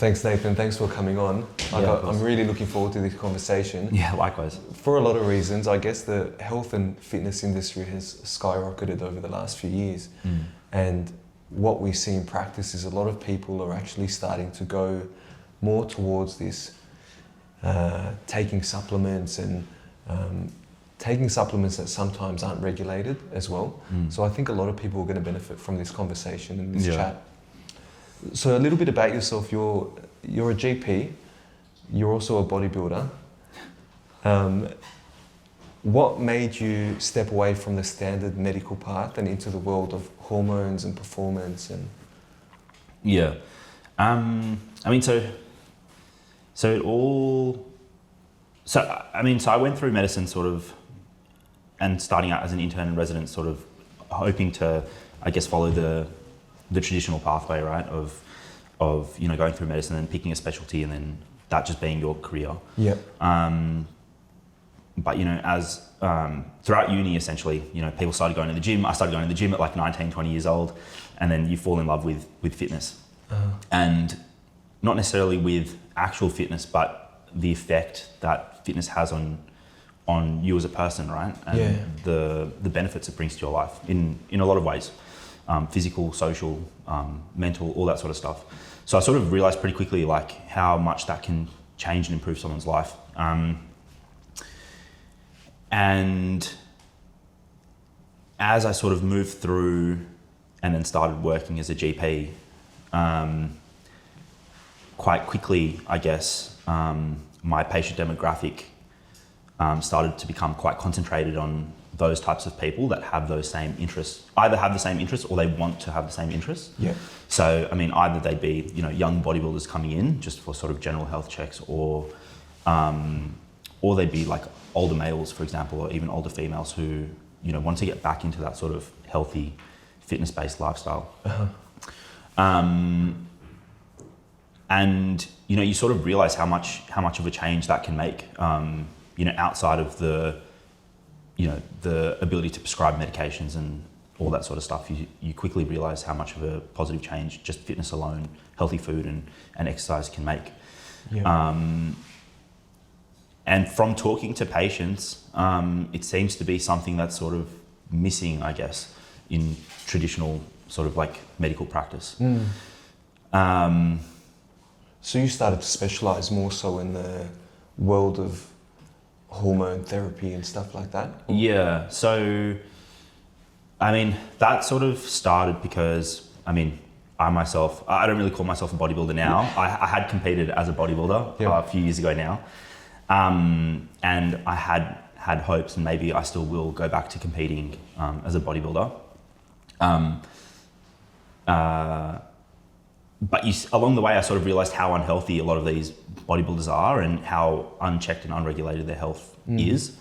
Thanks, Nathan. Thanks for coming on. I'm really looking forward to this conversation. Yeah, likewise. For a lot of reasons, I guess the health and fitness industry has skyrocketed over the last few years. And what we see in practice is a lot of people are actually starting to go more towards this taking supplements and taking supplements that sometimes aren't regulated as well. So I think a lot of people are going to benefit from this conversation and this chat. So a little bit about yourself. You're a GP. You're also a bodybuilder. What made you step away from the standard medical path and into the world of hormones and performance and? Yeah, I mean, so I went through medicine sort of, and starting out as an intern and resident, sort of hoping to, I guess, follow the traditional pathway, right? Of going through medicine and picking a specialty and then that just being your career. Yeah. But as throughout uni, essentially, people started going to the gym. I started going to the gym at like 19, 20 years old, and then you fall in love with fitness, and not necessarily with actual fitness, but the effect that fitness has on you as a person, right? And the benefits it brings to your life in a lot of ways, physical, social, mental, all that sort of stuff. So I sort of realized pretty quickly like how much that can change and improve someone's life. And as I sort of moved through and then started working as a GP, quite quickly, I guess, my patient demographic started to become quite concentrated on those types of people that have those same interests, either have the same interests or they want to have the same interests. Yeah. So, I mean, either they be, young bodybuilders coming in just for sort of general health checks, or they'd be like older males, for example, or even older females who, want to get back into that sort of healthy, fitness-based lifestyle. And, you sort of realize how much of a change that can make, outside of the ability to prescribe medications and all that sort of stuff. You quickly realize how much of a positive change just fitness alone, healthy food and exercise can make. Yeah. And from talking to patients, it seems to be something that's sort of missing, I guess, in traditional sort of like medical practice. So you started to specialize more so in the world of hormone therapy and stuff like that? Yeah, so, I mean, that sort of started because, I don't really call myself a bodybuilder now. I had competed as a bodybuilder a few years ago now. And I had hopes, and maybe I still will go back to competing as a bodybuilder. But along the way, I sort of realized how unhealthy a lot of these bodybuilders are and how unchecked and unregulated their health is,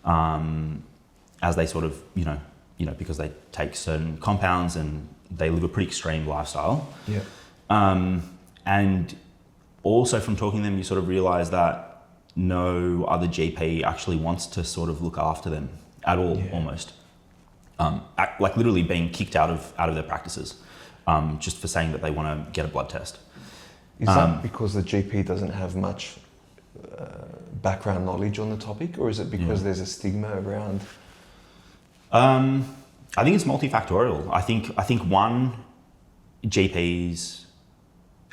as they sort of, because they take certain compounds and they live a pretty extreme lifestyle. Yeah. And also from talking to them, you sort of realize that no other GP actually wants to sort of look after them at all, almost. Like literally being kicked out of their practices, just for saying that they want to get a blood test. Is that because the GP doesn't have much background knowledge on the topic, or is it because there's a stigma around? I think it's multifactorial. I think one, GPs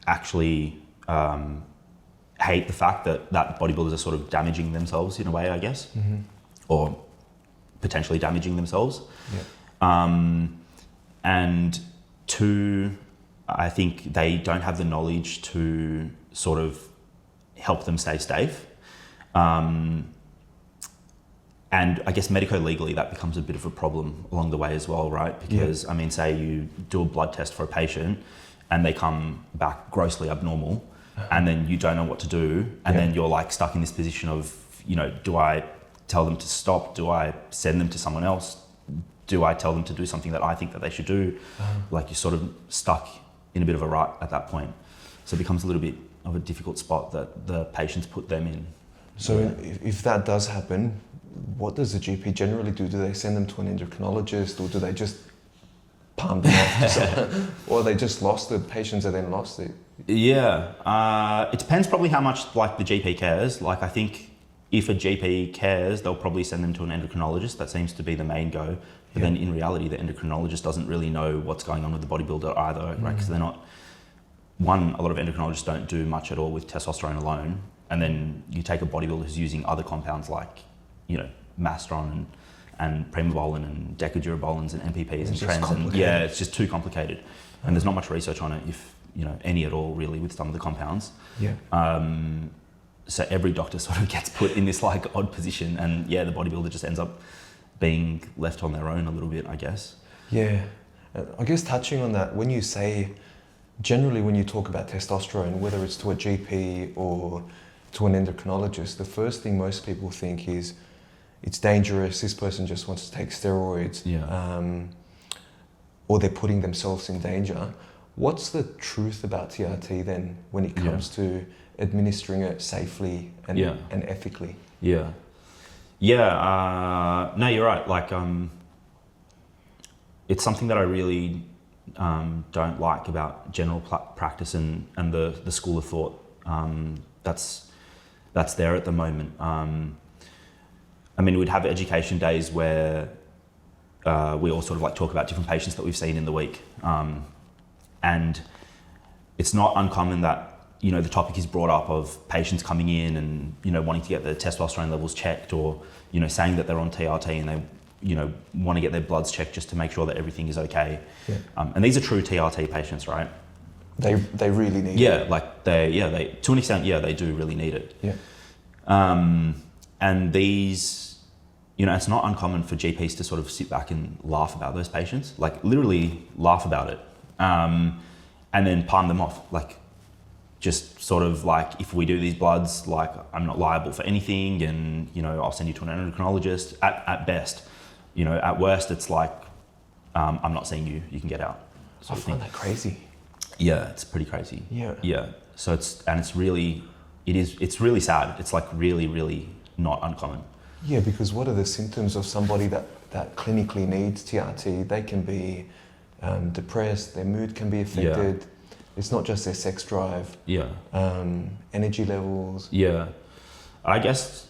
actually hate the fact that bodybuilders are sort of damaging themselves in a way, I guess, or potentially damaging themselves. Yeah. And two, I think they don't have the knowledge to sort of help them stay safe. And I guess medico-legally that becomes a bit of a problem along the way as well, right? Because I mean, say you do a blood test for a patient and they come back grossly abnormal, and then you don't know what to do, and then you're like stuck in this position of, do I tell them to stop? Do I send them to someone else? Do I tell them to do something that I think that they should do? Like you're sort of stuck in a bit of a rut at that point. So it becomes a little bit of a difficult spot that the patients put them in. So if that does happen, what does the GP generally do? Do they send them to an endocrinologist, or do they just palmed them off, or they just lost it. Patients and then lost it. Yeah, it depends probably how much like the GP cares. Like I think if a GP cares, they'll probably send them to an endocrinologist. That seems to be the main go. But then in reality, the endocrinologist doesn't really know what's going on with the bodybuilder either, right? Because they're not. One, a lot of endocrinologists don't do much at all with testosterone alone. And then you take a bodybuilder who's using other compounds like, Mastron and Primobolan and Decadurabolins and MPPs and trends. And it's just too complicated. And there's not much research on it, if, any at all really with some of the compounds. Yeah. So every doctor sort of gets put in this like odd position, and the bodybuilder just ends up being left on their own a little bit, I guess. Yeah. I guess touching on that, when you talk about testosterone, whether it's to a GP or to an endocrinologist, the first thing most people think is it's dangerous, this person just wants to take steroids, or they're putting themselves in danger. What's the truth about TRT then when it comes to administering it safely and ethically? No, you're right. Like, it's something that I really don't like about general practice and the school of thought that's there at the moment. We'd have education days where we all sort of like talk about different patients that we've seen in the week. And it's not uncommon that, the topic is brought up of patients coming in and, wanting to get their testosterone levels checked, or, saying that they're on TRT and they, want to get their bloods checked just to make sure that everything is okay. Yeah. And these are true TRT patients, right? They really need it. They to an extent, they do really need it. Yeah. And these, it's not uncommon for GPs to sort of sit back and laugh about those patients, like literally laugh about it. And then palm them off, like just sort of like, if we do these bloods, like I'm not liable for anything, and I'll send you to an endocrinologist at best. At worst it's like, I'm not seeing you, you can get out. I find that crazy. Yeah, it's pretty crazy. Yeah. So it's really sad. It's like really, really not uncommon. Yeah, because what are the symptoms of somebody that clinically needs TRT? They can be depressed, their mood can be affected. It's not just their sex drive. Energy levels. I guess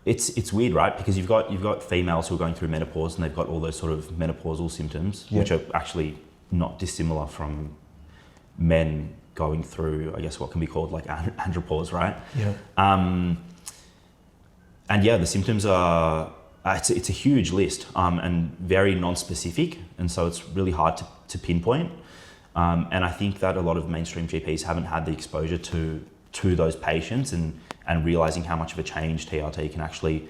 it's weird, right? Because you've got females who are going through menopause and they've got all those sort of menopausal symptoms, which are actually not dissimilar from men going through, I guess, what can be called like andropause, right? The symptoms are, it's a huge list and very non-specific, and so it's really hard to pinpoint. And I think that a lot of mainstream GPs haven't had the exposure to those patients and realizing how much of a change TRT can actually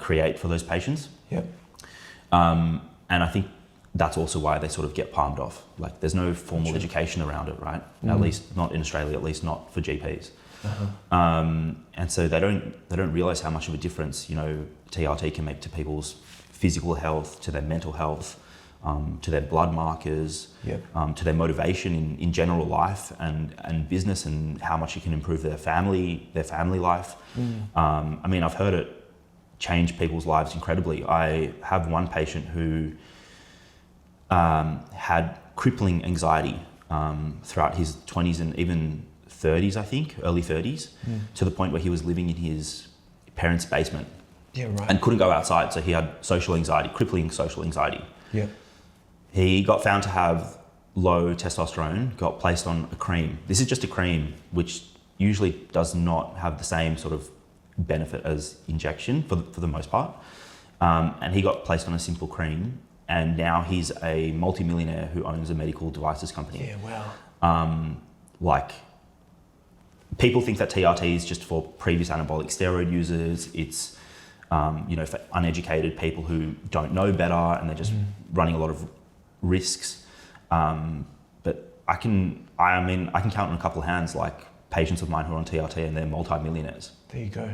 create for those patients. And I think that's also why they sort of get palmed off. Like there's no formal education around it, right? At least not in Australia, at least not for GPs. And so they don't realize how much of a difference, TRT can make to people's physical health, to their mental health, to their blood markers, to their motivation in general life and business, and how much it can improve their family life. I've heard it change people's lives incredibly. I have one patient who had crippling anxiety throughout his 20s and even 30s, I think, early 30s, to the point where he was living in his parents' basement and couldn't go outside. So he had social anxiety, crippling social anxiety. He got found to have low testosterone, got placed on a cream. This is just a cream, which usually does not have the same sort of benefit as injection for the most part. And he got placed on a simple cream, and now he's a multimillionaire who owns a medical devices company. People think that TRT is just for previous anabolic steroid users. It's for uneducated people who don't know better and they're just running a lot of risks. But I can count on a couple of hands like patients of mine who are on TRT and they're multi-millionaires. There you go.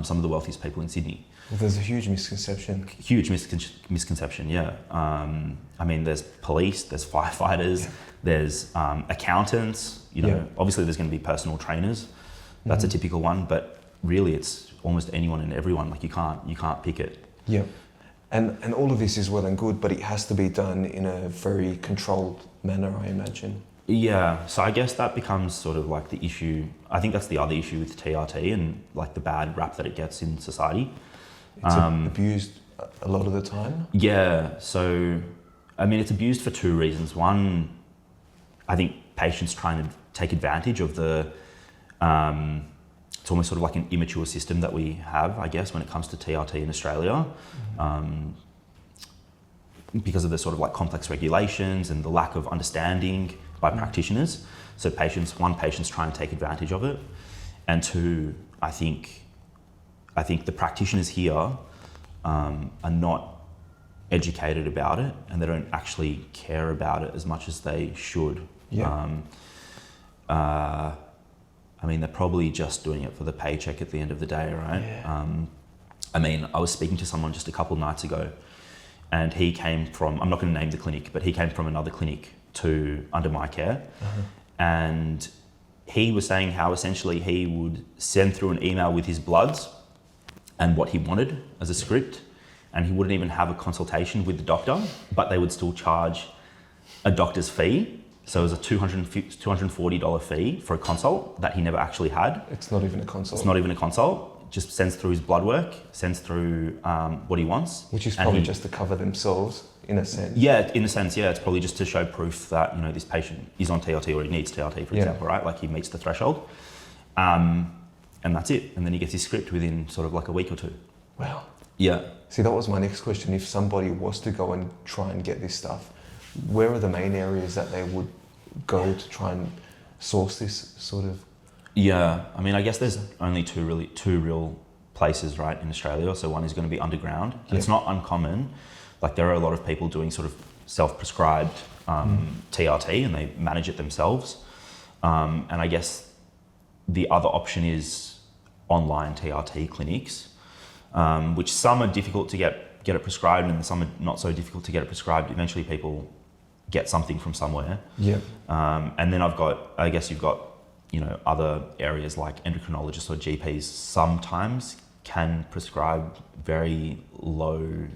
Some of the wealthiest people in Sydney. Well, there's a huge misconception. Misconception, yeah. There's police, there's firefighters, there's accountants. Obviously there's going to be personal trainers. That's a typical one, but really it's almost anyone and everyone. Like you can't pick it. Yeah. And all of this is well and good, but it has to be done in a very controlled manner, I imagine. Yeah, so I guess that becomes sort of like the issue. I think that's the other issue with TRT and like the bad rap that it gets in society. It's abused a lot of the time. Yeah, so I mean, it's abused for two reasons. One, I think patients trying to take advantage of the, it's almost sort of like an immature system that we have, I guess, when it comes to TRT in Australia. Because of the sort of like complex regulations and the lack of understanding by practitioners. So patients trying to take advantage of it. And two, I think the practitioners here are not educated about it, and they don't actually care about it as much as they should. Yeah. I mean, they're probably just doing it for the paycheck at the end of the day, right? Yeah. I mean, I was speaking to someone just a couple of nights ago, and he came from, I'm not going to name the clinic, but he came from another clinic under my care. And he was saying how essentially he would send through an email with his bloods and what he wanted as a script, and he wouldn't even have a consultation with the doctor, but they would still charge a doctor's fee. So it was a $240 fee for a consult that he never actually had. It's not even a consult. It's not even a consult. Just sends through his blood work, sends through what he wants. Which is probably just to cover themselves, in a sense. Yeah, in a sense, yeah. It's probably just to show proof that, you know, this patient is on TRT or he needs TRT, for example, right? Like he meets the threshold. And that's it. And then he gets his script within sort of like a week or two. Wow. Yeah. See, that was my next question. If somebody was to go and try and get this stuff, where are the main areas that they would go to try and source this sort of? Yeah, I mean, I guess there's only two real places, right, in Australia. So one is going to be underground. And it's not uncommon. Like there are a lot of people doing sort of self-prescribed TRT, and they manage it themselves. And I guess the other option is online TRT clinics, which some are difficult to get it prescribed, and some are not so difficult to get it prescribed. Eventually people get something from somewhere. Yeah. And then you've got, you know, other areas like endocrinologists or GPs sometimes can prescribe very low,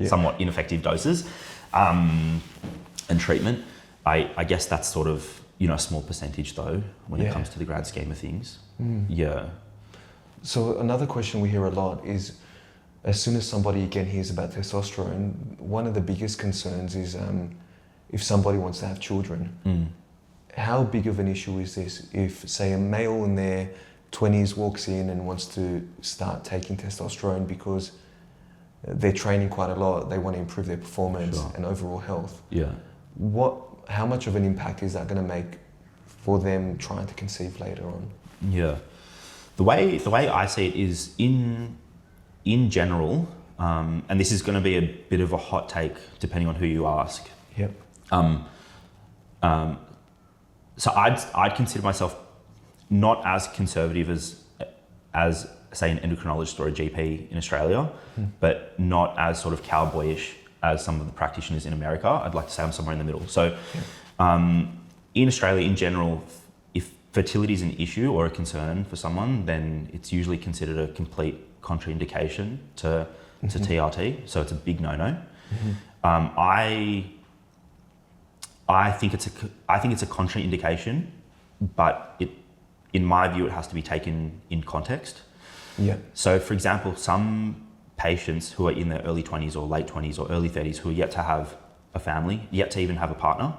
somewhat ineffective doses and treatment. I guess that's sort of, you know, a small percentage though when it comes to the grand scheme of things. Yeah. So another question we hear a lot is, as soon as somebody again hears about testosterone, one of the biggest concerns is if somebody wants to have children. How big of an issue is this if, say, a male in their 20s walks in and wants to start taking testosterone because they're training quite a lot, they want to improve their performance and overall health? Yeah. How much of an impact is that going to make for them trying to conceive later on? Yeah. The way I see it is in general, and this is going to be a bit of a hot take depending on who you ask. Yep. So I'd consider myself not as conservative as say an endocrinologist or a GP in Australia, but not as sort of cowboyish as some of the practitioners in America. I'd like to say I'm somewhere in the middle. So in Australia in general, if fertility is an issue or a concern for someone, then it's usually considered a complete contraindication to TRT. So it's a big no-no. I think it's a contraindication, but in my view, it has to be taken in context. Yeah. So, for example, some patients who are in their early 20s or late 20s or early 30s who are yet to have a family, yet to even have a partner,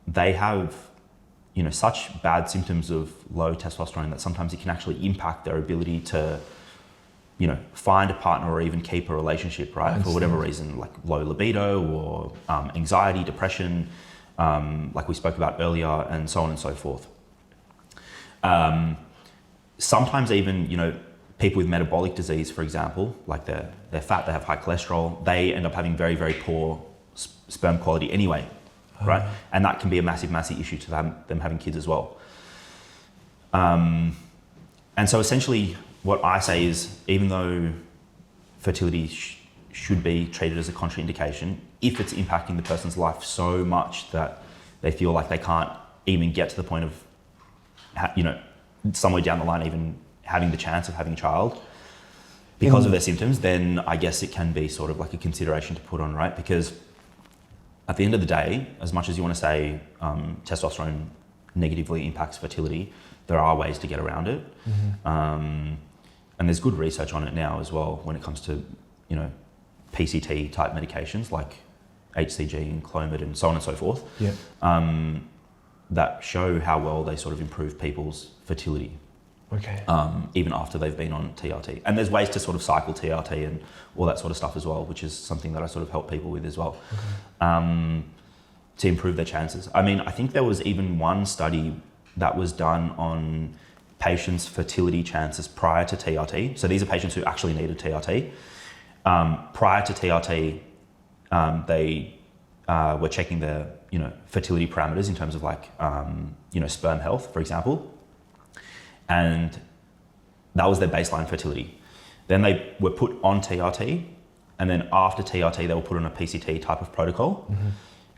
they have, you know, such bad symptoms of low testosterone that sometimes it can actually impact their ability to, you know, find a partner or even keep a relationship, right? For whatever reason, like low libido or anxiety, depression, like we spoke about earlier, and so on and so forth. Sometimes even, you know, people with metabolic disease, for example, like they're fat, they have high cholesterol, they end up having very, very poor sperm quality anyway, right? And that can be a massive, massive issue to them having kids as well. And so essentially what I say is, even though fertility should be treated as a contraindication, if it's impacting the person's life so much that they feel like they can't even get to the point of, you know, somewhere down the line even having the chance of having a child, because of their symptoms, then I guess it can be sort of like a consideration to put on, right? Because at the end of the day, as much as you want to say testosterone negatively impacts fertility, there are ways to get around it. And there's good research on it now as well when it comes to, you know, PCT type medications like HCG and Clomid and so on and so forth, that show how well they sort of improve people's fertility. Okay. Even after they've been on TRT. And there's ways to sort of cycle TRT and all that sort of stuff as well, which is something that I sort of help people with as well, to improve their chances. I mean, I think there was even one study that was done on patients' fertility chances prior to TRT. So these are patients who actually needed TRT. Prior to TRT, they were checking their, you know, fertility parameters in terms of like, you know, sperm health, for example. And that was their baseline fertility. Then they were put on TRT, and then after TRT, they were put on a PCT type of protocol,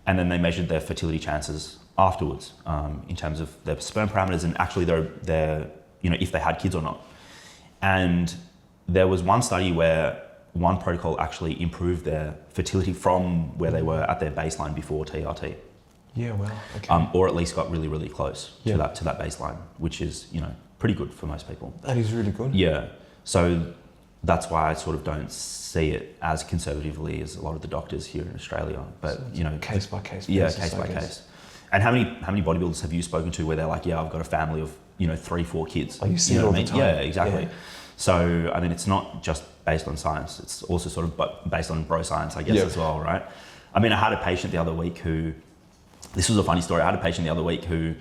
and then they measured their fertility chances afterwards in terms of their sperm parameters and actually their, you know, if they had kids or not. And there was one study where one protocol actually improved their fertility from where they were at their baseline before TRT. Yeah, well, okay. Or at least got really, really close to that baseline, which is, you know, pretty good for most people. That is really good. Yeah. So that's why I sort of don't see it as conservatively as a lot of the doctors here in Australia. But, So you know, case by case. yeah, basis, case I by guess. case. And how many bodybuilders have you spoken to where they're like, yeah, I've got a family of, you know, 3-4 kids. Oh, you see it know all what I the mean? time. Yeah, exactly. Yeah. So, I mean, it's not just based on science. It's also sort of based on bro science, I guess, as well, right? I mean, I had a patient the other week who, this was a funny story. I had a patient the other week who,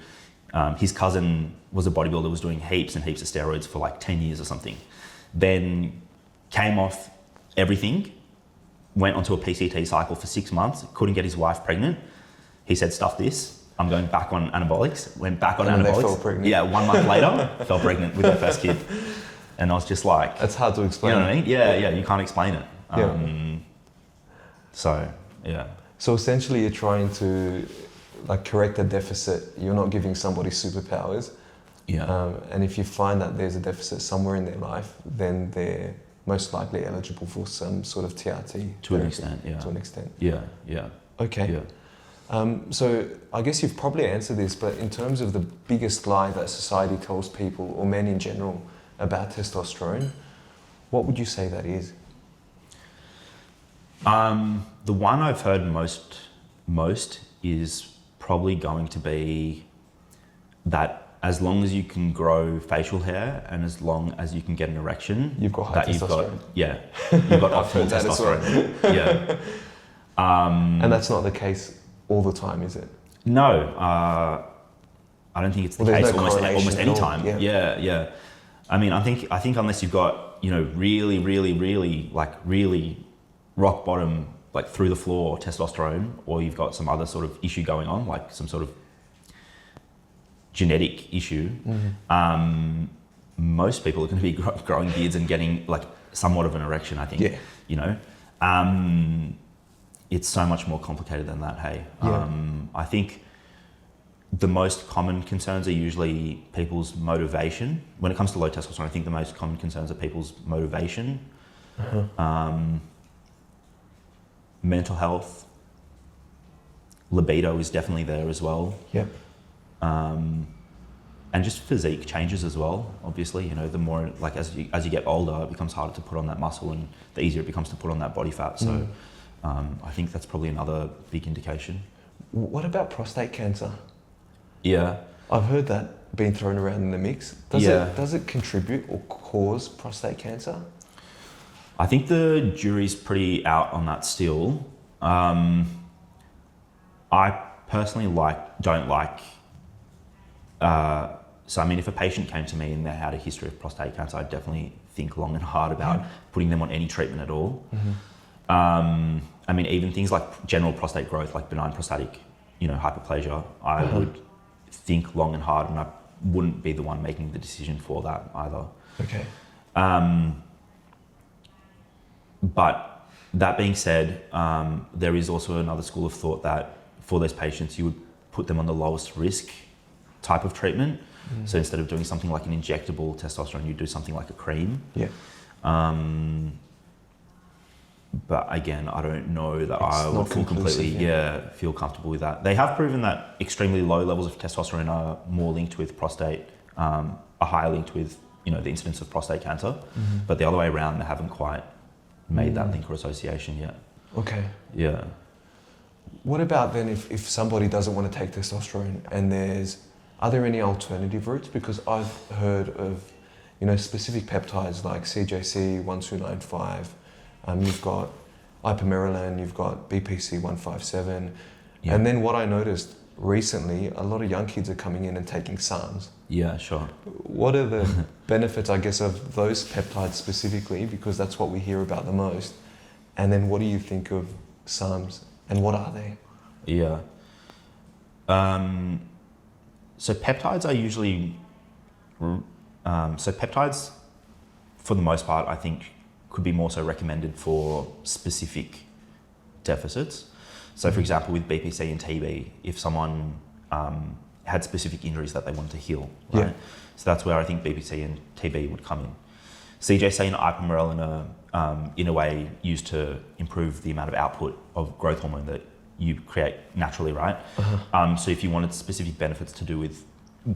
his cousin was a bodybuilder, was doing heaps and heaps of steroids for like 10 years or something. Then came off everything, went onto a PCT cycle for 6 months, couldn't get his wife pregnant. He said, stuff this, I'm going back on anabolics. Went back on and anabolics. They fell pregnant. Yeah, 1 month later, fell pregnant with their first kid. And I was just like... That's hard to explain. You know what I mean? Yeah, you can't explain it. So, yeah. So essentially you're trying to like correct a deficit. You're not giving somebody superpowers. Yeah. And if you find that there's a deficit somewhere in their life, then they're most likely eligible for some sort of TRT. To an extent, yeah. To an extent. Yeah. Okay. Yeah. So I guess you've probably answered this, but in terms of the biggest lie that society tells people, or men in general, about testosterone, what would you say that is? The one I've heard most is probably going to be that as long as you can grow facial hair and as long as you can get an erection, You've got high testosterone. You've got optimal that as well. testosterone. Yeah. And that's not the case all the time, is it? No, I don't think it's the Well, case there's no almost correlation any at all. time. Yeah. I mean, I think unless you've got, you know, really rock bottom, like through the floor testosterone, or you've got some other sort of issue going on, like some sort of genetic issue, most people are going to be growing beards and getting like somewhat of an erection, I think. Yeah. You know, it's so much more complicated than that. Hey, I think the most common concerns are usually people's motivation. When it comes to low testosterone, I think the most common concerns are people's motivation, mental health, libido is definitely there as well. Yep. And just physique changes as well. Obviously, you know, the more like as you get older, it becomes harder to put on that muscle, and the easier it becomes to put on that body fat. So, I think that's probably another big indication. What about prostate cancer? Yeah, I've heard that being thrown around in the mix. Does it contribute or cause prostate cancer? I think the jury's pretty out on that still. I personally don't like. So I mean, if a patient came to me and they had a history of prostate cancer, I'd definitely think long and hard about putting them on any treatment at all. I mean, even things like general prostate growth, like benign prostatic, you know, hyperplasia, I would think long and hard, and I wouldn't be the one making the decision for that either. Okay. But that being said, there is also another school of thought that for those patients, you would put them on the lowest risk type of treatment. So instead of doing something like an injectable testosterone, you do something like a cream. Yeah. But again, I don't know that It's I not would feel completely, conclusive, feel comfortable with that. They have proven that extremely low levels of testosterone are more linked with prostate, are higher linked with, the incidence of prostate cancer. But the other way around, they haven't quite made that link or association yet. Okay. Yeah. What about then if somebody doesn't want to take testosterone and are there any alternative routes? Because I've heard of, specific peptides like CJC 1295, you've got ipamorelin, you've got BPC 157. Yeah. And then what I noticed recently, a lot of young kids are coming in and taking SARMs. Yeah, sure. What are the benefits, I guess, of those peptides specifically? Because that's what we hear about the most. And then what do you think of SARMs and what are they? Yeah. So peptides are usually, peptides for the most part, I think could be more so recommended for specific deficits. So for example, with BPC and TB, if someone had specific injuries that they wanted to heal, right? Yeah. So that's where I think BPC and TB would come in. CJC and ipamorelin are in a way used to improve the amount of output of growth hormone that you create naturally, right? So if you wanted specific benefits to do with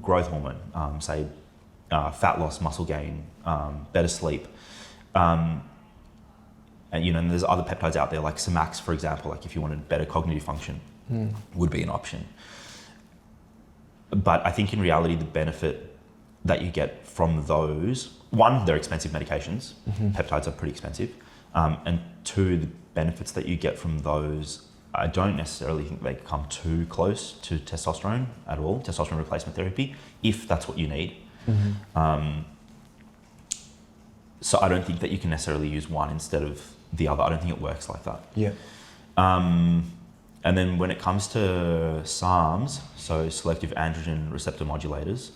growth hormone, say fat loss, muscle gain, better sleep, and and there's other peptides out there like Semax, for example, like if you wanted better cognitive function, would be an option. But I think in reality, the benefit that you get from those, one, they're expensive medications. Peptides are pretty expensive. And two, the benefits that you get from those, I don't necessarily think they come too close to testosterone at all, testosterone replacement therapy, if that's what you need. So I don't think that you can necessarily use one instead of the other. I don't think it works like that. Yeah. And then when it comes to SARMs, so selective androgen receptor modulators,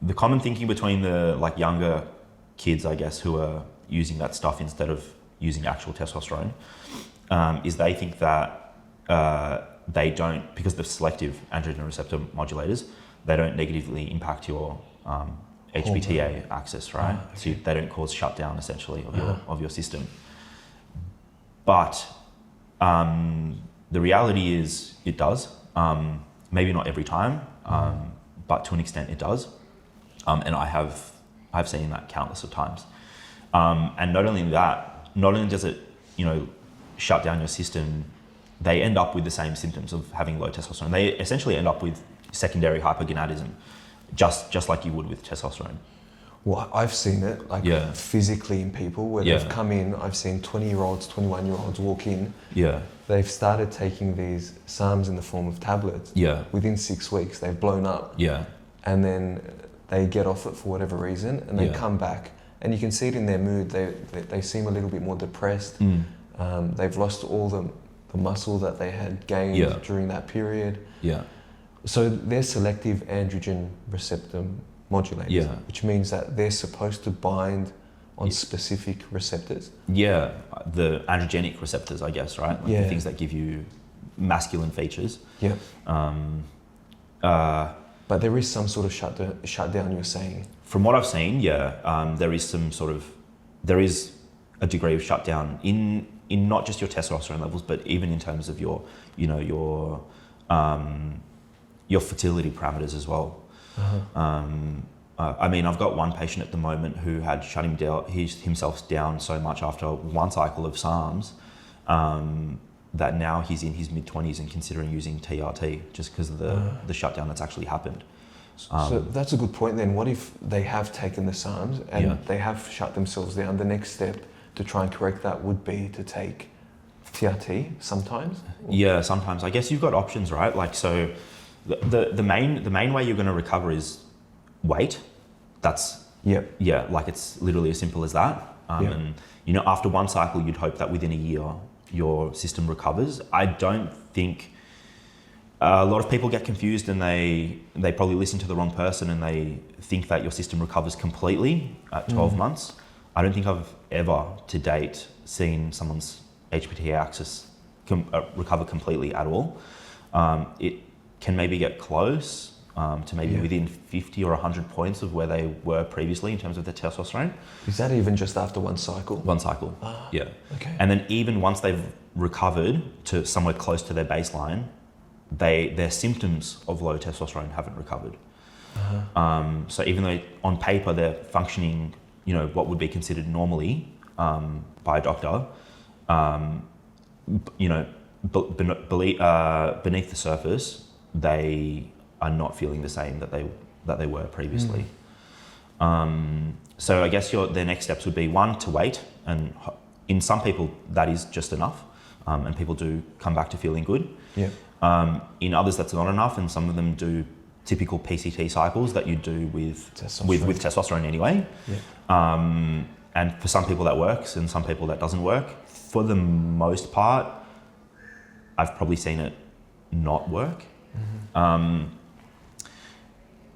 the common thinking between the younger kids, I guess, who are using that stuff instead of using actual testosterone, is they think that they don't, because they're selective androgen receptor modulators, they don't negatively impact your HPTA axis, right? Okay. So they don't cause shutdown essentially of your system. But the reality is it does. Maybe not every time, but to an extent it does. And I've seen that countless of times. And not only that, not only does it, shut down your system, they end up with the same symptoms of having low testosterone. They essentially end up with secondary hypergonadism, just like you would with testosterone. Well, I've seen it physically in people where they've come in. I've seen 20-year-olds, 21-year-olds walk in. Yeah. They've started taking these SARMs in the form of tablets. Yeah. Within 6 weeks, they've blown up. Yeah. And then they get off it for whatever reason, and they come back, and you can see it in their mood. They seem a little bit more depressed. They've lost all the muscle that they had gained during that period. Yeah. So they're selective androgen receptor modulators, which means that they're supposed to bind on specific receptors. Yeah, the androgenic receptors, I guess, right? The things that give you masculine features. Yeah. But there is some sort of shutdown, you're saying? From what I've seen, there is a degree of shutdown in not just your testosterone levels, but even in terms of your fertility parameters as well. I mean, I've got one patient at the moment who had shut himself down so much after one cycle of SARMs that now he's in his mid-20s and considering using TRT just because of the shutdown that's actually happened. So that's a good point then. What if they have taken the SARMs and they have shut themselves down? The next step to try and correct that would be to take TRT sometimes? Yeah, sometimes. I guess you've got options, right? So the main way you're going to recover is weight. That's it's literally as simple as that. And after one cycle, you'd hope that within a year your system recovers. I don't think a lot of people get confused and they probably listen to the wrong person and they think that your system recovers completely at 12 months. I don't think I've ever to date seen someone's HPTA axis recover completely at all. It can maybe get close, to maybe within 50 or 100 points of where they were previously in terms of their testosterone. Is that even just after one cycle? One cycle, yeah. Okay. And then even once they've recovered to somewhere close to their baseline, their symptoms of low testosterone haven't recovered. So even though on paper they're functioning, what would be considered normally by a doctor, beneath the surface, they are not feeling the same that they were previously. So I guess their next steps would be, one, to wait, and in some people that is just enough, and people do come back to feeling good. Yeah. In others that's not enough, and some of them do typical PCT cycles that you do with testosterone anyway. Yeah. And for some people that works, and some people that doesn't work. For the most part, I've probably seen it not work.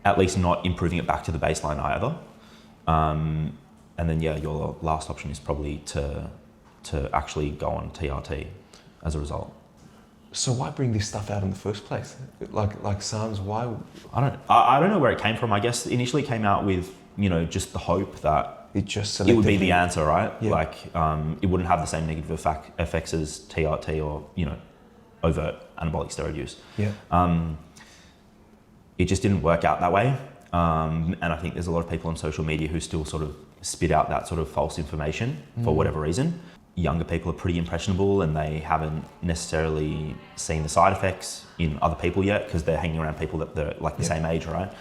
At least not improving it back to the baseline either. And then your last option is probably to actually go on TRT as a result. So why bring this stuff out in the first place? Like SARMs, why? I don't know where it came from. I guess initially it came out with, just the hope that it would be the answer, right? Yeah. It wouldn't have the same negative effects as TRT or, overt anabolic steroid use. Yeah. It just didn't work out that way. And I think there's a lot of people on social media who still sort of spit out that sort of false information for whatever reason. Younger people are pretty impressionable, and they haven't necessarily seen the side effects in other people yet, because they're hanging around people that they're like the same age, right?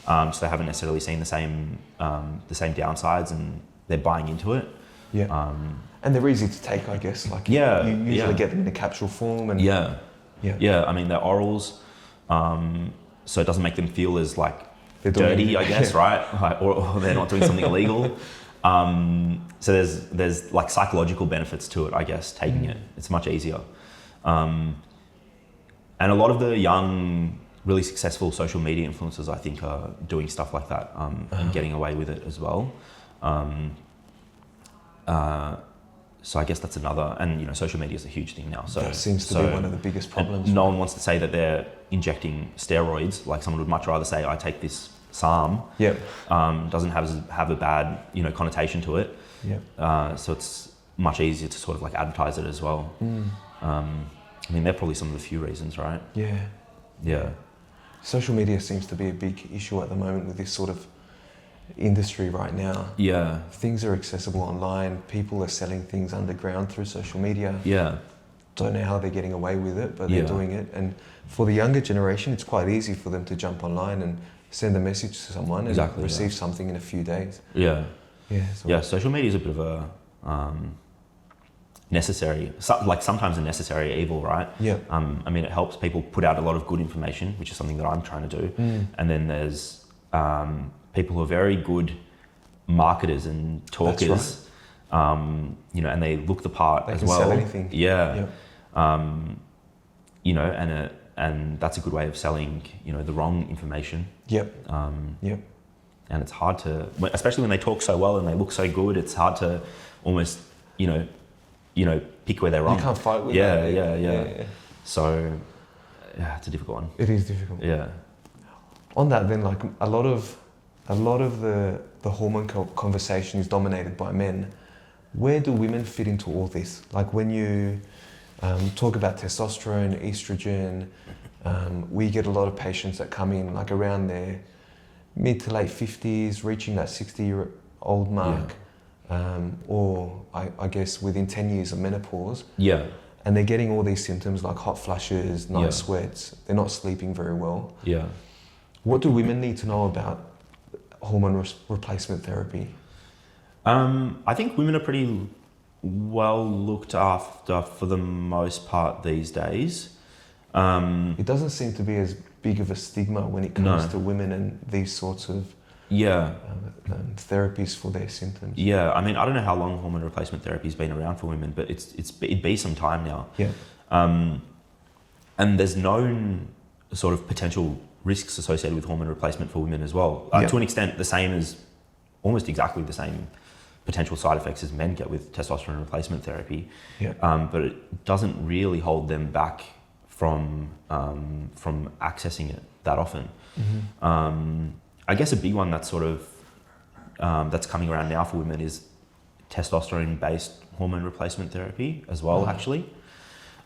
So they haven't necessarily seen the same downsides, and they're buying into it. Yeah. And they're easy to take, I guess. You usually get them in a capsule form, and yeah. I mean, they're orals, so it doesn't make them feel as dirty, I guess, right? Or they're not doing something illegal. So there's psychological benefits to it, I guess, taking it. It's much easier. And a lot of the young, really successful social media influencers, I think, are doing stuff like that and getting away with it as well. So I guess that's another, and social media is a huge thing now. So that seems to be one of the biggest problems. No one wants to say that they're injecting steroids. Like, someone would much rather say, I take this SARM. Yep. Doesn't have a bad connotation to it. Yep. So it's much easier to sort of advertise it as well. I mean, they're probably some of the few reasons, right? Yeah. Yeah. Social media seems to be a big issue at the moment with this sort of industry right now. Yeah. Things are accessible online. People are selling things underground through social media. Yeah. Don't know how they're getting away with it, but they're doing it. And for the younger generation, it's quite easy for them to jump online and send a message to someone and receive something in a few days. Yeah. Yeah. Social media is a bit of a necessary, sometimes a necessary evil, right? Yeah. I mean, it helps people put out a lot of good information, which is something that I'm trying to do. And then there's people who are very good marketers and talkers. That's right. And they look the part they as can well. Sell anything. Yeah. And that's a good way of selling, the wrong information. Yep. Yep. And it's hard to, especially when they talk so well and they look so good, it's hard to almost, pick where they're wrong. You can't fight with that. Yeah. So, it's a difficult one. It is difficult. Yeah. On that, then, a lot of the hormone conversation is dominated by men. Where do women fit into all this? When you talk about testosterone, estrogen, we get a lot of patients that come in around their mid to late 50s, reaching that 60-year-old mark, or I guess within 10 years of menopause. Yeah. And they're getting all these symptoms like hot flushes, night sweats. They're not sleeping very well. Yeah. What do women need to know about hormone replacement therapy? I think women are pretty well looked after for the most part these days. It doesn't seem to be as big of a stigma when it comes to women and these sorts of therapies for their symptoms. Yeah, I mean, I don't know how long hormone replacement therapy has been around for women, but it'd be some time now. Yeah. And there's known sort of potential risks associated with hormone replacement for women as well. To an extent, almost exactly the same potential side effects as men get with testosterone replacement therapy. Yeah. But it doesn't really hold them back from accessing it that often. Mm-hmm. I guess a big one that's sort of that's coming around now for women is testosterone-based hormone replacement therapy as well, actually.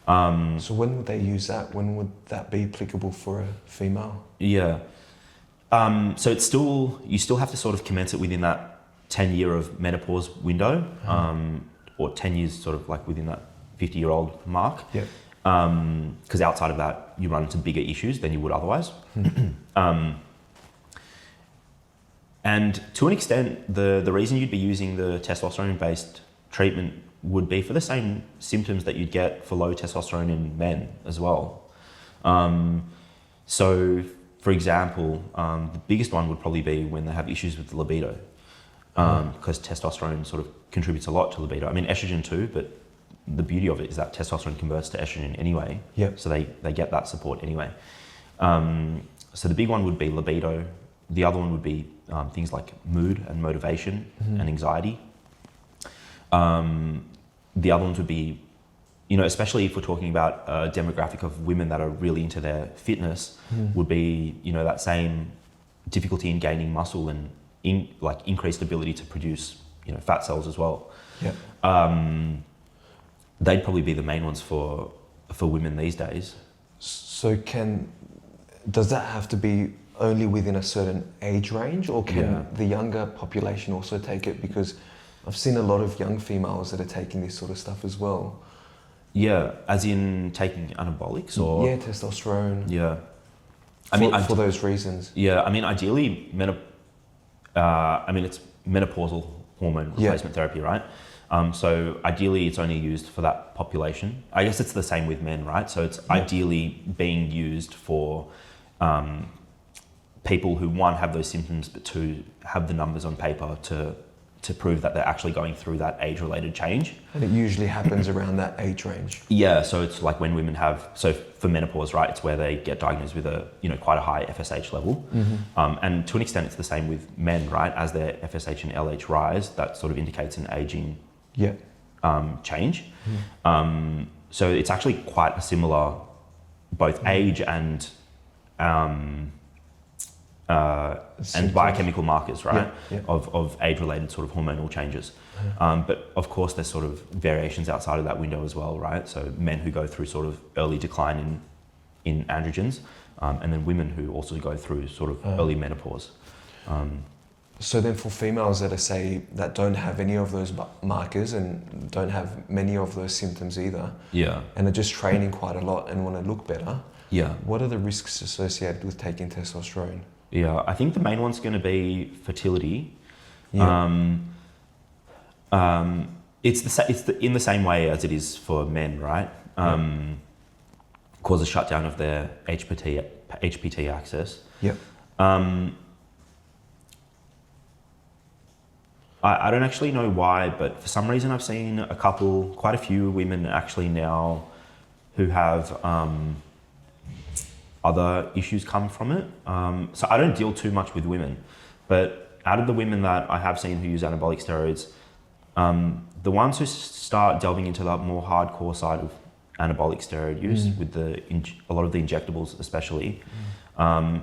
So when would they use that? When would that be applicable for a female? Yeah. So it's still, you still have to sort of commence it within that 10-year of menopause window, or 10 years sort of like within that 50-year-old mark. Yep. Because outside of that, you run into bigger issues than you would otherwise. And to an extent, the reason you'd be using the testosterone-based treatment would be for the same symptoms that you'd get for low testosterone in men as well. So, for example, the biggest one would probably be when they have issues with the libido, because testosterone sort of contributes a lot to libido. I mean, estrogen too, but the beauty of it is that testosterone converts to estrogen anyway. Yep. So they get that support anyway. So the big one would be libido. The other one would be things like mood and motivation and anxiety. The other ones would be, especially if we're talking about a demographic of women that are really into their fitness, would be, that same difficulty in gaining muscle and increased ability to produce, fat cells as well. Yeah. They'd probably be the main ones for women these days. So does that have to be only within a certain age range, or can the younger population also take it? Because I've seen a lot of young females that are taking this sort of stuff as well. Yeah, as in taking anabolics or? Yeah, testosterone. Yeah. For those reasons. Yeah, I mean, ideally, it's menopausal hormone replacement therapy, right? So ideally, it's only used for that population. I guess it's the same with men, right? So it's ideally being used for people who, one, have those symptoms, but two, have the numbers on paper to prove that they're actually going through that age-related change. And it usually happens around that age range. Yeah, so it's like when women so for menopause, right, it's where they get diagnosed with quite a high FSH level. And to an extent, it's the same with men, right? As their FSH and LH rise, that sort of indicates an aging change. So it's actually quite a similar, both age and biochemical markers, right, of age-related sort of hormonal changes. But of course, there's sort of variations outside of that window as well, right? So men who go through sort of early decline in androgens, and then women who also go through sort of early menopause. So then for females that don't have any of those markers and don't have many of those symptoms either, and are just training quite a lot and want to look better, what are the risks associated with taking testosterone? Yeah, I think the main one's going to be fertility. It's in the same way as it is for men, right? Cause a shutdown of their HPT access. I don't actually know why, but for some reason I've seen quite a few women actually now who have other issues come from it. So I don't deal too much with women, but out of the women that I have seen who use anabolic steroids, the ones who start delving into the more hardcore side of anabolic steroid use with a lot of the injectables especially, I'm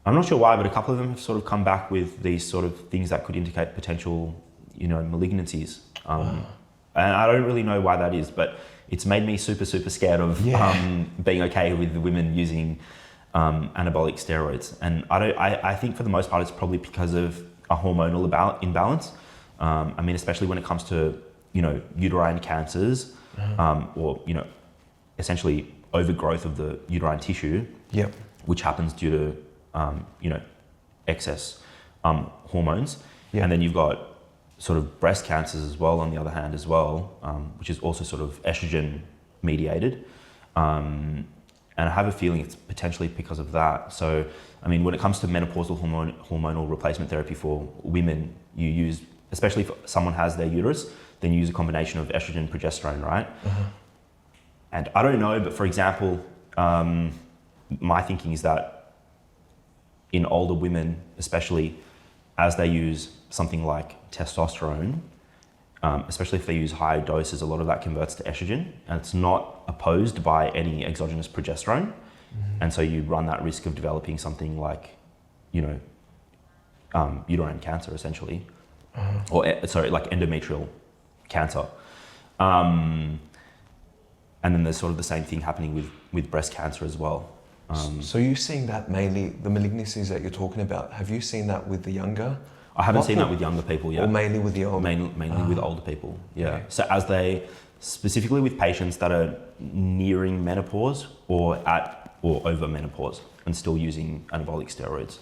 not sure why, but a couple of them have sort of come back with these sort of things that could indicate potential, malignancies. And I don't really know why that is, but it's made me super, super scared of being okay with the women using anabolic steroids. And I think for the most part, it's probably because of a hormonal imbalance. I mean, especially when it comes to, uterine cancers, or, essentially overgrowth of the uterine tissue, which happens due to excess hormones. And then you've got sort of breast cancers as well on the other hand as well, which is also sort of estrogen mediated. And I have a feeling it's potentially because of that. So, I mean, when it comes to menopausal hormonal replacement therapy for women, you use, especially if someone has their uterus, then you use a combination of estrogen and progesterone, right? And I don't know, but for example, my thinking is that in older women, especially as they use something like testosterone, especially if they use high doses, a lot of that converts to estrogen, and it's not opposed by any exogenous progesterone. And so you run that risk of developing something like, uterine cancer, essentially, like endometrial cancer. And then there's sort of the same thing happening with breast cancer as well. So you're seeing that mainly, the malignancies that you're talking about, have you seen that with the younger? I haven't seen that with younger people yet. Or mainly with the older? Mainly with older people, yeah. Okay. So specifically with patients that are nearing menopause or over menopause and still using anabolic steroids,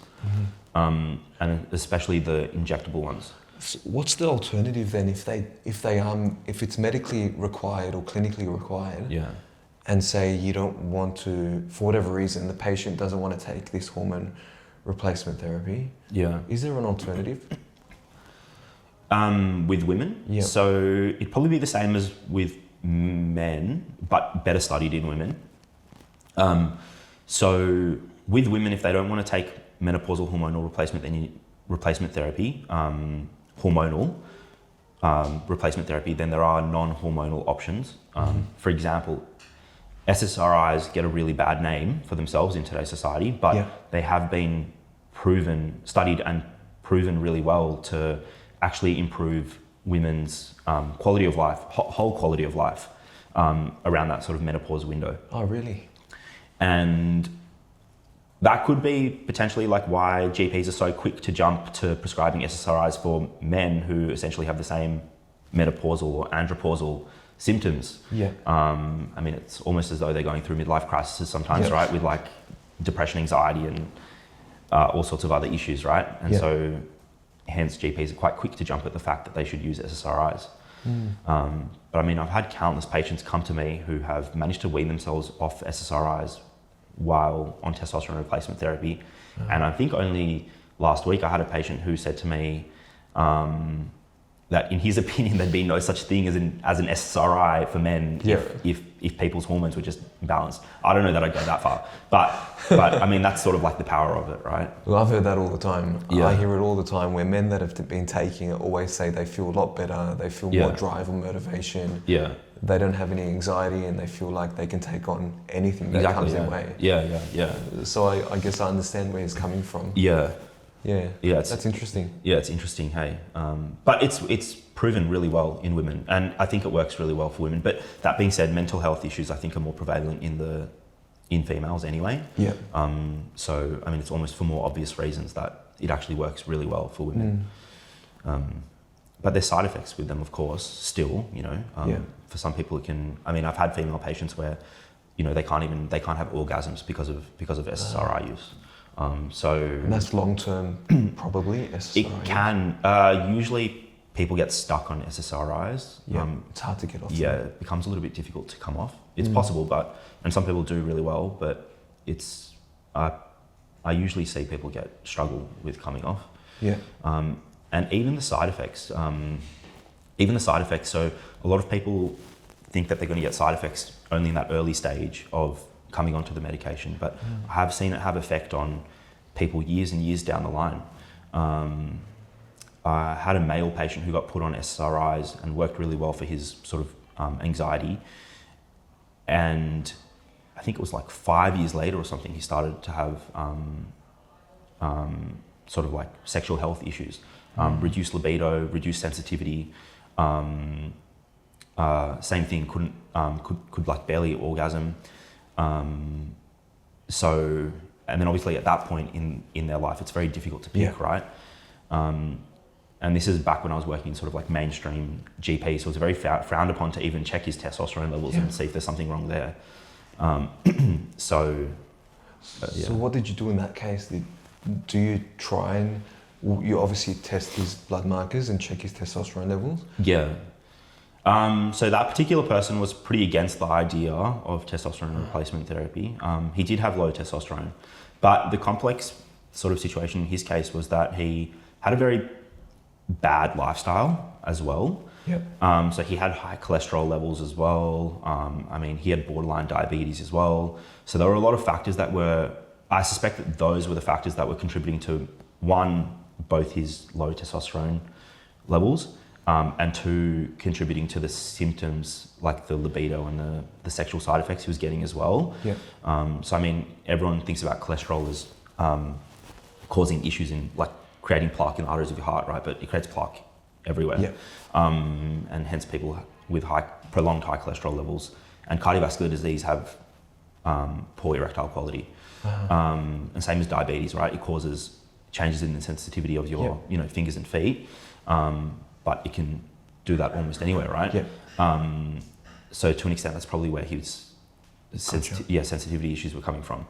and especially the injectable ones. So what's the alternative then if it's medically required or clinically required? Yeah. And say you don't want to, for whatever reason, the patient doesn't want to take this hormone replacement therapy. Yeah. Is there an alternative? With women? Yeah. So it'd probably be the same as with men, but better studied in women. So with women, if they don't want to take menopausal hormonal replacement therapy, hormonal replacement therapy, then there are non-hormonal options. For example, SSRIs get a really bad name for themselves in today's society, but they have been studied and proven really well to actually improve women's quality of life, whole quality of life, around that sort of menopause window. Oh, really? And that could be potentially like why GPs are so quick to jump to prescribing SSRIs for men who essentially have the same menopausal or andropausal symptoms. Yeah. I mean, it's almost as though they're going through midlife crises sometimes, right? With like depression, anxiety, and all sorts of other issues, right? And so hence GPs are quite quick to jump at the fact that they should use SSRIs. But I mean, I've had countless patients come to me who have managed to wean themselves off SSRIs while on testosterone replacement therapy. And I think only last week I had a patient who said to me that in his opinion there'd be no such thing as an SSRI for men if people's hormones were just balanced. I don't know that I'd go that far, but I mean that's sort of like the power of it, right? Well, I've heard that all the time. Yeah. I hear it all the time where men that have been taking it always say they feel a lot better, they feel more drive or motivation. Yeah. They don't have any anxiety and they feel like they can take on anything that comes their way. Yeah. So I guess I understand where he's coming from. Yeah. That's interesting. Yeah, it's interesting, hey. But it's proven really well in women, and I think it works really well for women. But that being said, mental health issues I think are more prevalent in females anyway. Yeah. So I mean, it's almost for more obvious reasons that it actually works really well for women. But there's side effects with them, of course. Still, for some people it can. I mean, I've had female patients where, they can't have orgasms because of SSRI use. And that's long term, probably SSRI. It can. Usually, people get stuck on SSRIs. It's hard to get off. Yeah, it becomes a little bit difficult to come off. It's possible, and some people do really well, but it's. I usually see people struggle with coming off. Yeah. And even the side effects. So a lot of people think that they're going to get side effects only in that early stage of coming onto the medication, but I have seen it have effect on people years and years down the line. I had a male patient who got put on SSRIs and worked really well for his sort of anxiety, and I think it was like 5 years later or something, he started to have sort of like sexual health issues, reduced libido, reduced sensitivity. Same thing, could like barely orgasm. So, and then obviously at that point in their life, it's very difficult to pick, right? And this is back when I was working in sort of like mainstream GP, so it's very frowned upon to even check his testosterone levels and see if there's something wrong there. So what did you do in that case? Do you try and, you obviously test his blood markers and check his testosterone levels? Yeah. So that particular person was pretty against the idea of testosterone replacement therapy. He did have low testosterone, but the complex sort of situation in his case was that he had a very bad lifestyle as well. Yep. So he had high cholesterol levels as well. I mean, he had borderline diabetes as well. So there were a lot of factors I suspect that those were the factors that were contributing to, one, both his low testosterone levels, and 2, contributing to the symptoms like the libido and the sexual side effects he was getting as well. Yeah. So I mean, everyone thinks about cholesterol as causing issues in like creating plaque in the arteries of your heart, right? But it creates plaque everywhere. Yeah. And hence people with prolonged high cholesterol levels and cardiovascular disease have poor erectile quality. And same as diabetes, right? It causes changes in the sensitivity of your fingers and feet, but it can do that almost anywhere, right? Yeah. So to an extent, that's probably where his sensitivity issues were coming from.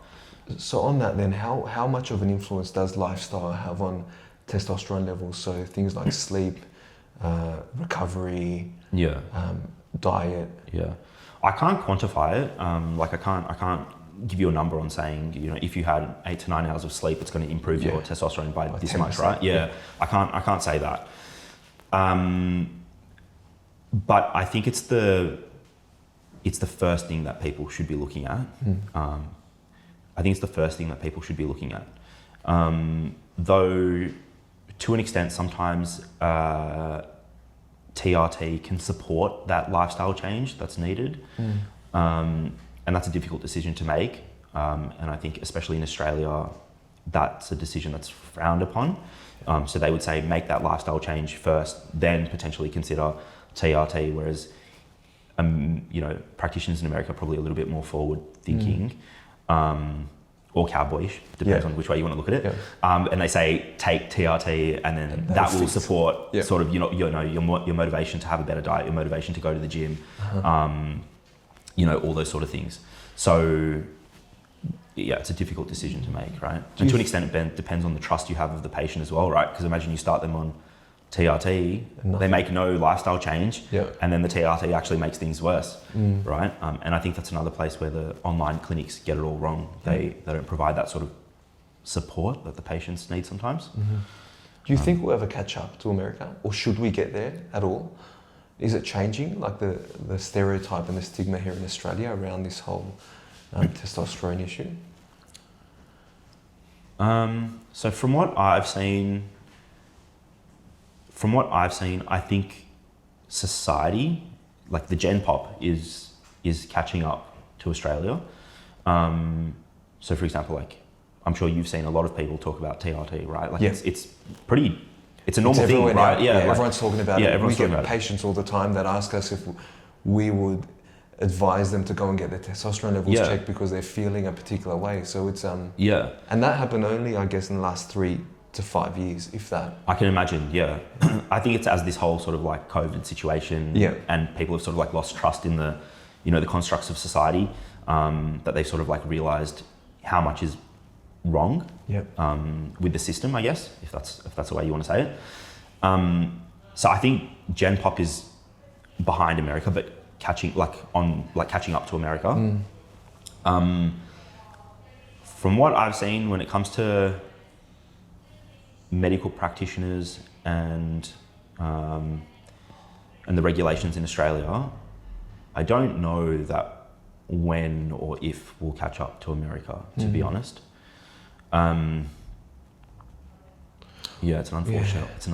So on that then, how much of an influence does lifestyle have on testosterone levels? So things like sleep, recovery, diet. Yeah, I can't quantify it. I can't give you a number on saying, if you had 8 to 9 hours of sleep, it's going to improve your testosterone by this much, right? Yeah. I can't say that. But I think it's the first thing that people should be looking at. I think it's the first thing that people should be looking at. Though, to an extent, sometimes TRT can support that lifestyle change that's needed. And that's a difficult decision to make. And I think especially in Australia, that's a decision that's frowned upon. So they would say, make that lifestyle change first, then potentially consider TRT. Whereas, practitioners in America are probably a little bit more forward thinking, or cowboyish, depends on which way you want to look at it. And they say, take TRT and then that will support sort of, your motivation to have a better diet, your motivation to go to the gym, all those sort of things. So, it's a difficult decision to make, right? And to an extent, it depends on the trust you have of the patient as well, right? Because imagine you start them on TRT, they make no lifestyle change, and then the TRT actually makes things worse, right? And I think that's another place where the online clinics get it all wrong. They don't provide that sort of support that the patients need sometimes. Do you think we'll ever catch up to America, or should we get there at all? Is it changing, like the stereotype and the stigma here in Australia around this whole testosterone issue? So from what I've seen, I think society, like the Gen Pop, is catching up to Australia. So for example, like I'm sure you've seen a lot of people talk about TRT, right? Like it's a normal thing, right? Yeah, everyone's talking about it. Everyone's we get patients all the time that ask us if we would advise them to go and get their testosterone levels checked because they're feeling a particular way. So it's and that happened only, I guess, in the last 3 to 5 years, if that. I can imagine, I think it's as this whole sort of like COVID situation, and people have sort of like lost trust in the, the constructs of society, that they've sort of like realised how much is wrong with the system, I guess, if that's the way you want to say it. So I think Gen Pop is behind America, but catching up to America. From what I've seen, when it comes to medical practitioners and the regulations in Australia, I don't know that when or if we'll catch up to America, to be honest. It's an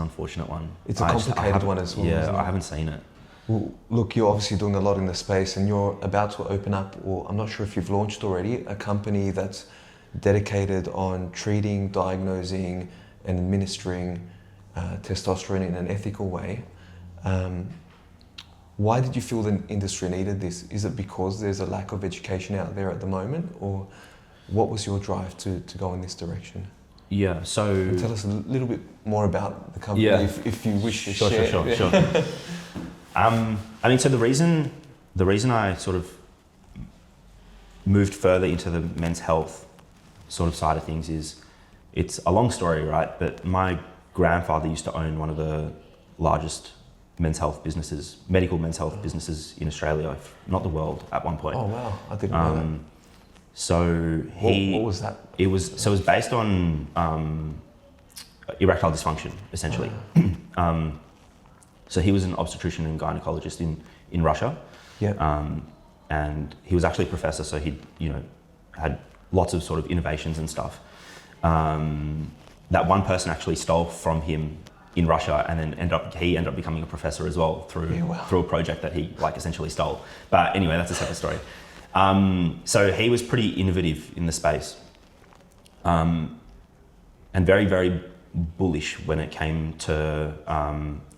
unfortunate one. It's a complicated one as well. Yeah, I haven't seen it. Well, look, you're obviously doing a lot in the space, and you're about to open up, or I'm not sure if you've launched already, a company that's dedicated on treating, diagnosing, and administering testosterone in an ethical way. Why did you feel the industry needed this? Is it because there's a lack of education out there at the moment, or what was your drive to go in this direction? Yeah, so... And tell us a little bit more about the company, if you wish to share. Sure. I mean, so the reason I sort of moved further into the men's health sort of side of things is, it's a long story, right? But my grandfather used to own one of the largest medical men's health businesses in Australia, if not the world, at one point. Oh wow, I didn't know that. So what was that? It was based on erectile dysfunction, essentially. So he was an obstetrician and gynecologist in Russia. And he was actually a professor, so he had lots of sort of innovations and stuff. That one person actually stole from him in Russia, and then he ended up becoming a professor as well through a project that he like essentially stole. But anyway, that's a separate story. So he was pretty innovative in the space, and very, very bullish when it came to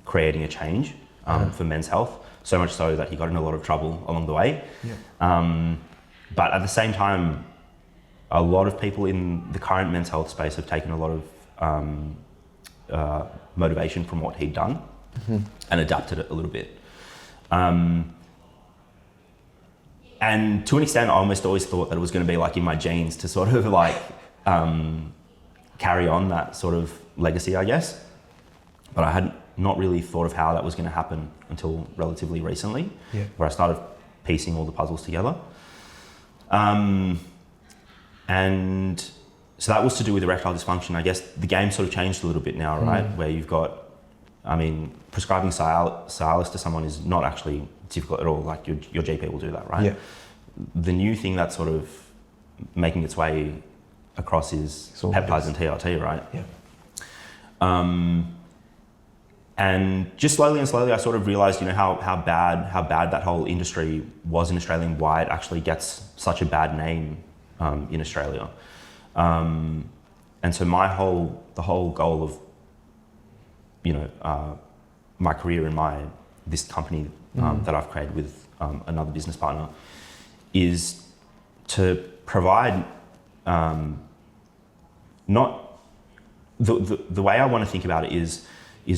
creating a change for men's health. So much so that he got in a lot of trouble along the way. Yeah. But at the same time, a lot of people in the current men's health space have taken a lot of motivation from what he'd done and adapted it a little bit. And to an extent, I almost always thought that it was going to be like in my genes to sort of like carry on that sort of legacy, I guess. But I had not really thought of how that was going to happen until relatively recently, where I started piecing all the puzzles together. And so that was to do with erectile dysfunction. I guess the game sort of changed a little bit now, right? Where you've got, I mean, prescribing Cialis to someone is not actually difficult at all. Like your GP will do that, right? Yeah. The new thing that's sort of making its way across is peptides and TRT, right? Yeah. And just slowly and slowly, I sort of realized, you know, how bad that whole industry was in Australia and why it actually gets such a bad name in Australia. And so the whole goal of, you know, my career in this company that I've created with another business partner is to provide not the way I want to think about it is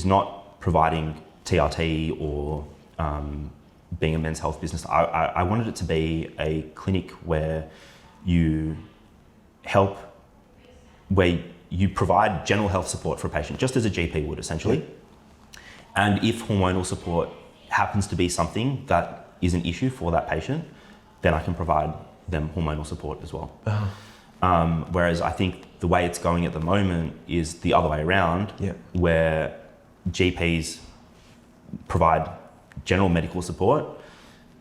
not providing TRT or being a men's health business. I wanted it to be a clinic where you help, where you provide general health support for a patient, just as a GP would essentially. Yeah. And if hormonal support happens to be something that is an issue for that patient, then I can provide them hormonal support as well. Whereas I think the way it's going at the moment is the other way around, where GPs provide general medical support.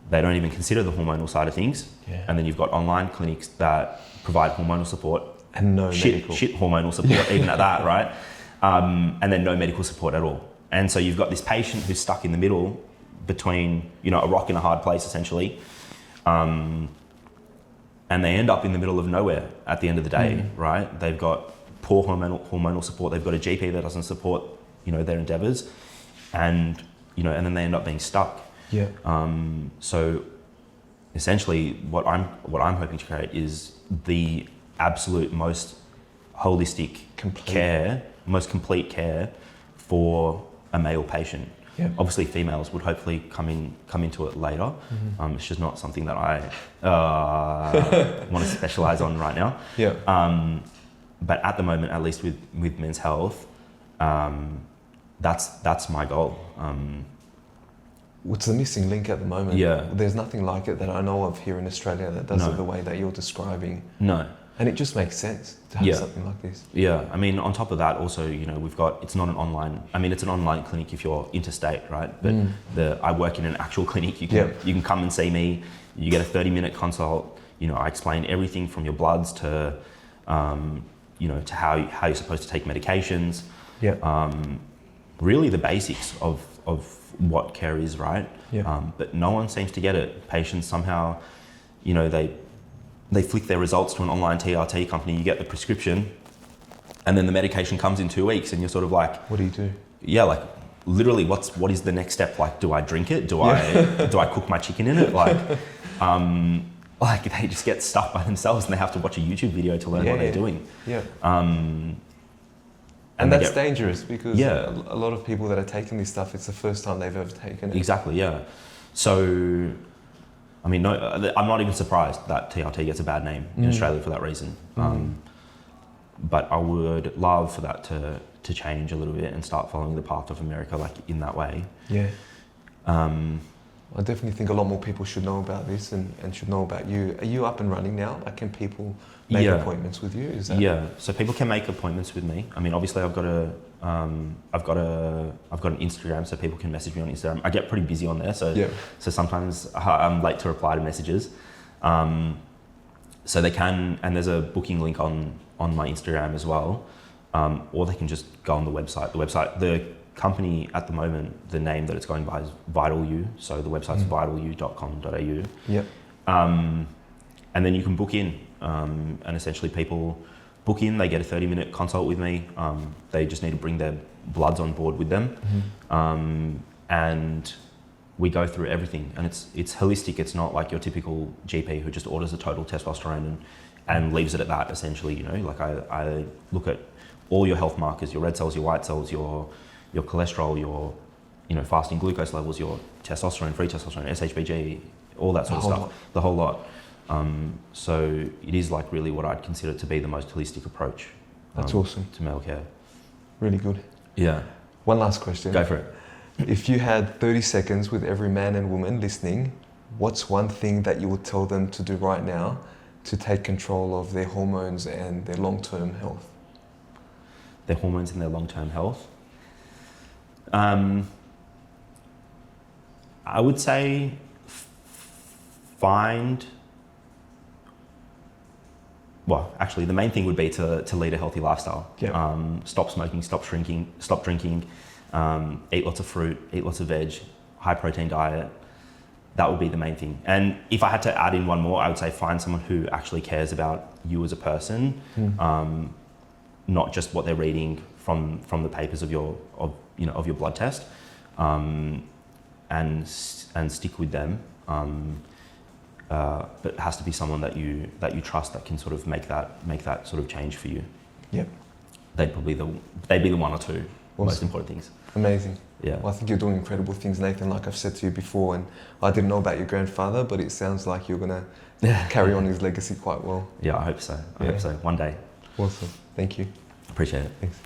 They don't even consider the hormonal side of things. Yeah. And then you've got online clinics that provide hormonal support and no shit hormonal support even at that, right? And then no medical support at all. And so you've got this patient who's stuck in the middle between, you know, a rock and a hard place essentially. And they end up in the middle of nowhere at the end of the day, right? They've got poor hormonal support. They've got a GP that doesn't support, you know, their endeavors, and, you know, and then they end up being stuck. Yeah. So essentially what I'm hoping to create is the absolute most holistic most complete care for a male patient. Yeah. Obviously females would hopefully come into it later. It's just not something that I want to specialize on right now. Yeah. But at the moment, at least with men's health, that's my goal. What's the missing link at the moment? Yeah. There's nothing like it that I know of here in Australia that does it the way that you're describing. No. And it just makes sense to have something like this. Yeah. I mean, on top of that, also, you know, it's an online clinic if you're interstate, right? But I work in an actual clinic. You can come and see me. You get a 30-minute consult. You know, I explain everything from your bloods to, you know, to how you're supposed to take medications. Yeah. Really the basics of what care is, right? Yeah. But no one seems to get it. Patients somehow, you know, they flick their results to an online TRT company, you get the prescription, and then the medication comes in 2 weeks and you're sort of like... What do you do? Yeah, like literally what is the next step? Like, do I drink it? Do I cook my chicken in it? Like they just get stuck by themselves and they have to watch a YouTube video to learn what they're doing. Yeah. And that's dangerous because a lot of people that are taking this stuff, it's the first time they've ever taken it. Exactly, yeah. So, I mean, no, I'm not even surprised that TRT gets a bad name in Australia for that reason. But I would love for that to change a little bit and start following the path of America, like in that way. Yeah. I definitely think a lot more people should know about this and should know about you. Are you up and running now? Like, can people make appointments with you? Is that... Yeah, so people can make appointments with me. I mean, obviously I've got an Instagram, so people can message me on Instagram. I get pretty busy on there, so sometimes I'm late to reply to messages. So they can, and there's a booking link on my Instagram as well, or they can just go on the website. The company at the moment, the name that it's going by is VitalU. So the website's vitalu.com.au. Yep. And then you can book in, and essentially people book in, they get a 30-minute consult with me. They just need to bring their bloods on board with them. And we go through everything, and it's holistic. It's not like your typical GP who just orders a total testosterone and leaves it at that, essentially. You know, like I look at all your health markers, your red cells, your white cells, your cholesterol, your fasting glucose levels, your testosterone, free testosterone, SHBG, all that sort of stuff, the whole lot. So it is like really what I'd consider to be the most holistic approach. That's awesome. To male care. Really good. Yeah. One last question. Go for it. If you had 30 seconds with every man and woman listening, what's one thing that you would tell them to do right now to take control of their hormones and their long-term health? Their hormones and their long-term health? I would say actually the main thing would be to lead a healthy lifestyle. Yep. Stop smoking, stop drinking, eat lots of fruit, eat lots of veg, high protein diet. That would be the main thing. And if I had to add in one more, I would say find someone who actually cares about you as a person, not just what they're reading from the papers of your blood test, and stick with them. But it has to be someone that you trust, that can sort of make that sort of change for you. Yep. They'd be the one or two most important things. Amazing. Yeah. Well, I think you're doing incredible things, Nathan, like I've said to you before, and I didn't know about your grandfather, but it sounds like you're going to carry on his legacy quite well. Yeah, I hope so. I hope so. One day. Awesome. Thank you. Appreciate it. Thanks.